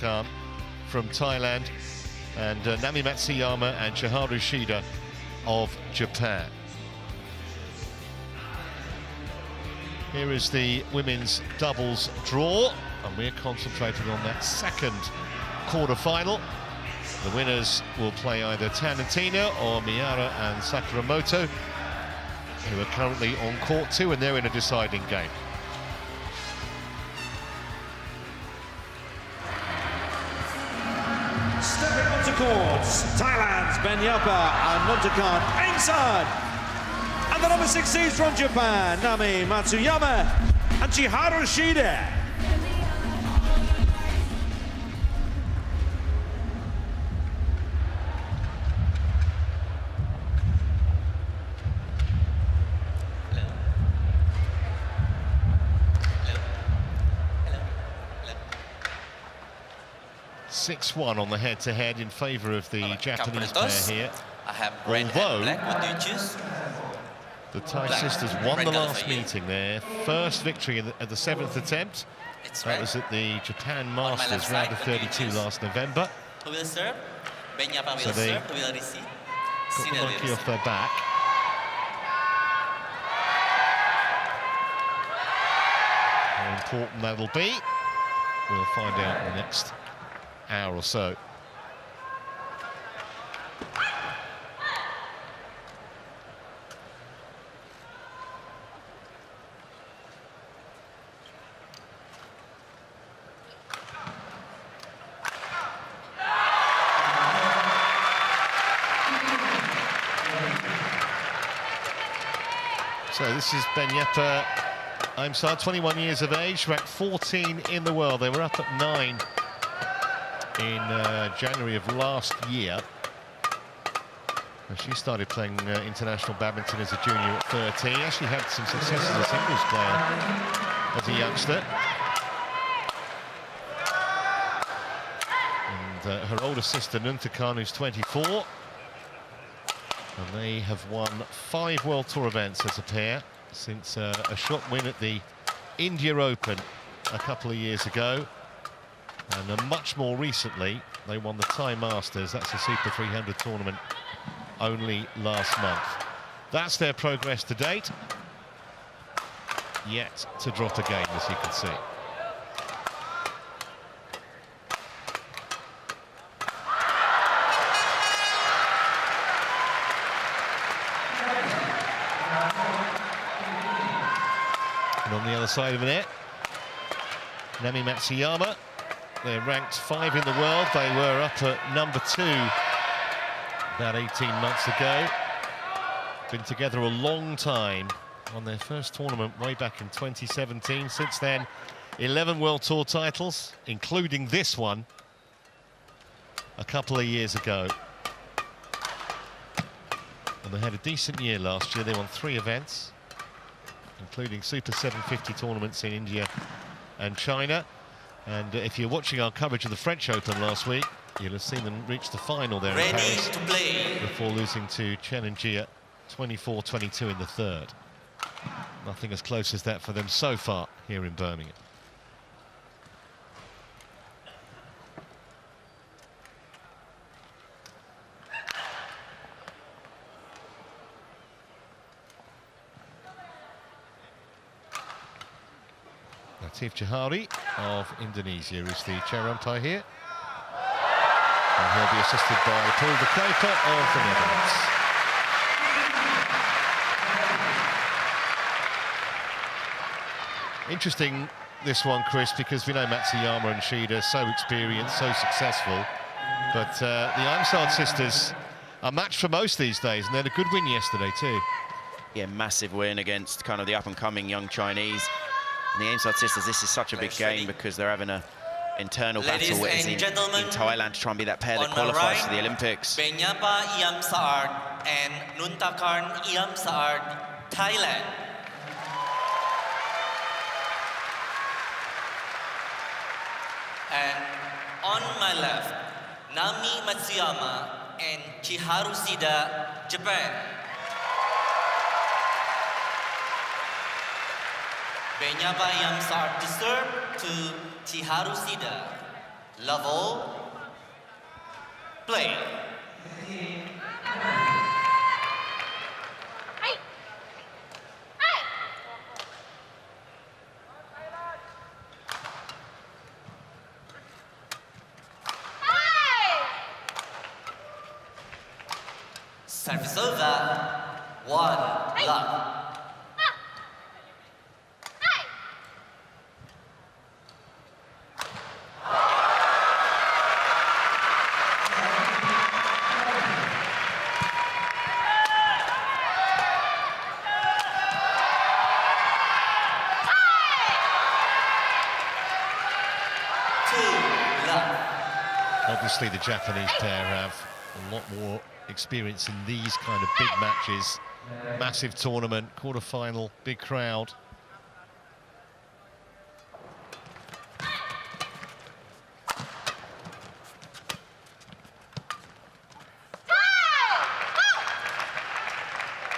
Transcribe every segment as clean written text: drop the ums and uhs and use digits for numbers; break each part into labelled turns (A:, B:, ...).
A: Nuntakan from Thailand, and Nami Matsuyama and Chiharu Shida of Japan. Here is the women's doubles draw, and we're concentrating on that second quarter-final. The winners will play either Tanantina or Miura and Sakuramoto, who are currently on court 2, and they're in a deciding game.
B: Stepping onto courts, Thailand's Benyapa and Nuntakan Aimsaard. And the number 6 seeds from Japan, Nami Matsuyama and Chiharu Shida.
A: Hello. 6-1 on the head-to-head in favour of the Japanese pair here.
C: I have red and black. What do you choose?
A: The Thai sisters won the last meeting, their first victory at the 7th attempt. That was at the Japan Masters round of 32 last November.
C: Who will serve? Benyapa will serve, who will receive?
A: Got the monkey off their back. How important that'll be, we'll find out in the next hour or so. So this is Benyapa Aimsaard, 21 years of age, ranked 14 in the world. They were up at 9 in January of last year. She started playing international badminton as a junior at 13. Actually had some success as a singles player as a youngster. And her older sister Nuntakan, who's 24. And they have won 5 World Tour events as a pair since a shot win at the India Open a couple of years ago. And much more recently, they won the Thai Masters. That's a Super 300 tournament only last month. That's their progress to date. Yet to drop a game, as you can see. And on the other side of the net, Nami Matsuyama. They're ranked 5 in the world. They were up at number 2 about 18 months ago. Been together a long time. On their first tournament way back in 2017. Since then, 11 World Tour titles, including this one a couple of years ago. And they had a decent year last year. They won 3 events, including Super 750 tournaments in India and China. And if you're watching our coverage of the French Open last week, you'll have seen them reach the final there in Paris before losing to Chen and Jia 24-22 in the third. Nothing as close as that for them so far here in Birmingham. Latif Johari of Indonesia is the chair umpire here. And he'll be assisted by Paul de Kuiper of the Netherlands. Interesting, this one, Chris, because we know Matsuyama and Shida, so experienced, so successful. But the Aimsaard sisters are matched for most these days, and they had a good win yesterday too.
D: Yeah, massive win against kind of the up-and-coming young Chinese. And the Aimsaard sisters, this is such a big game because they're having an internal battle in Thailand to try and be that pair that qualifies for the Olympics.
C: Benyapa Aimsaard and Nuntakan Aimsaard, Thailand. And on my left, Nami Matsuyama and Chiharu Shida, Japan. Benyapa Aimsaard to serve to Chiharu Shida. level, play. Service over, 1 love.
A: Obviously, the Japanese pair have a lot more experience in these kind of big matches. Massive tournament, quarterfinal, big crowd.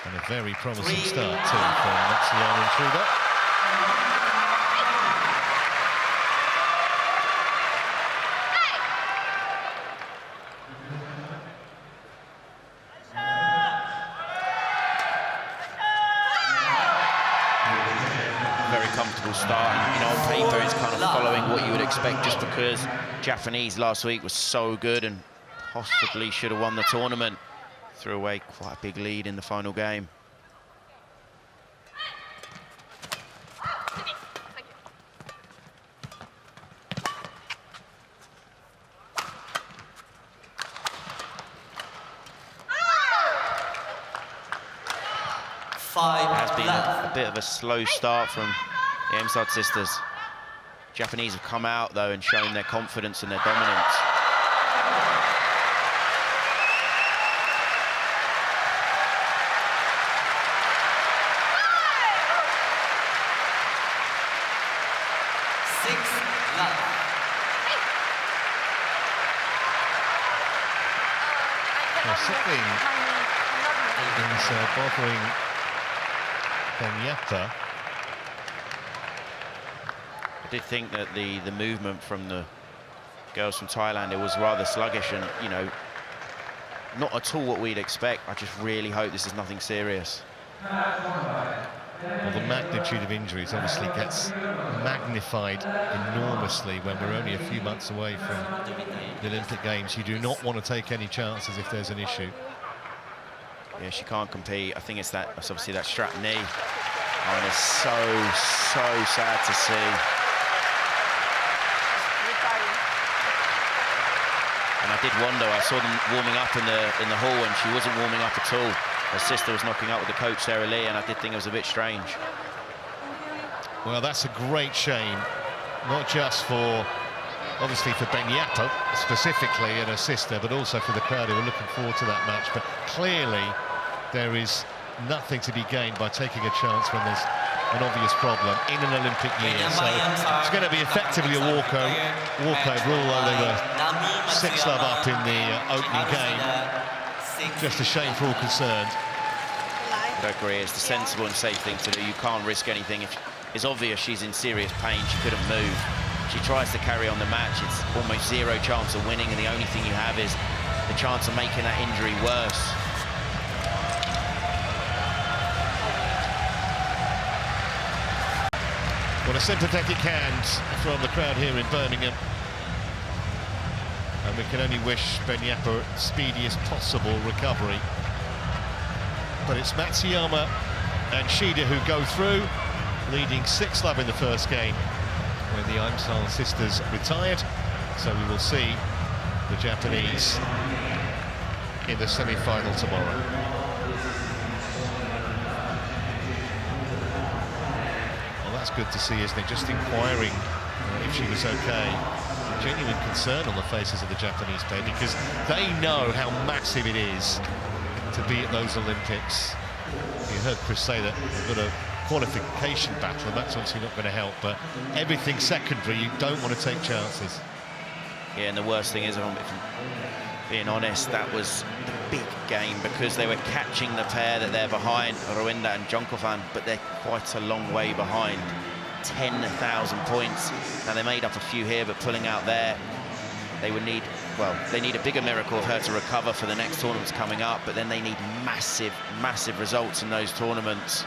A: And a very promising start, too, from Matsuyama and Shida.
D: Comfortable start, and you know, on paper it's kind of following what you would expect, just because Japanese last week was so good and possibly should have won the tournament. Threw away quite a big lead in the final game. It has been a bit of a slow start from the Aimsaard sisters. Japanese have come out, though, and shown their confidence and their dominance.
A: Something is bothering Benyapa.
D: I did think that the movement from the girls from Thailand, it was rather sluggish, and you know, not at all what we'd expect. I just really hope this is nothing serious.
A: Well, the magnitude of injuries obviously gets magnified enormously when we're only a few months away from the Olympic Games. You do not want to take any chances if there's an issue.
D: Yeah, she can't compete. I think it's obviously that strap knee, and it's so sad to see. And I did wonder. I saw them warming up in the hall, and she wasn't warming up at all. Her sister was knocking up with the coach, Sarah Lee, and I did think it was a bit strange.
A: Well, that's a great shame, not just for, obviously, for Benyapa specifically and her sister, but also for the crowd who are looking forward to that match. But clearly, there is nothing to be gained by taking a chance when there's an obvious problem in an Olympic year. So it's going to be effectively a walkover, although they were 6-love up in the opening game. Just a shame for all concerned.
D: I agree, it's the sensible and safe thing to do. You can't risk anything. If it's obvious she's in serious pain, she couldn't move. She tries to carry on the match, it's almost zero chance of winning, and the only thing you have is the chance of making that injury worse.
A: Well, a sympathetic hand from the crowd here in Birmingham. And we can only wish Benyapa speediest possible recovery. But it's Matsuyama and Shida who go through, leading 6-love in the first game when the Aimsaard sisters retired. So we will see the Japanese in the semi-final tomorrow. Well, that's good to see, isn't it? Just inquiring if she was okay. Genuine concern on the faces of the Japanese pair, because they know how massive it is to be at those Olympics. You heard Chris say that they've got a qualification battle, and that's obviously not going to help, but everything secondary, you don't want to take chances.
D: Yeah, and the worst thing is, if I'm being honest, that was the big game, because they were catching the pair that they're behind, Rwanda and Jonkofan, but they're quite a long way behind. 10,000 points. Now they made up a few here, but pulling out there, they would need, well, they need a bigger miracle of her to recover for the next tournaments coming up, but then they need massive, massive results in those tournaments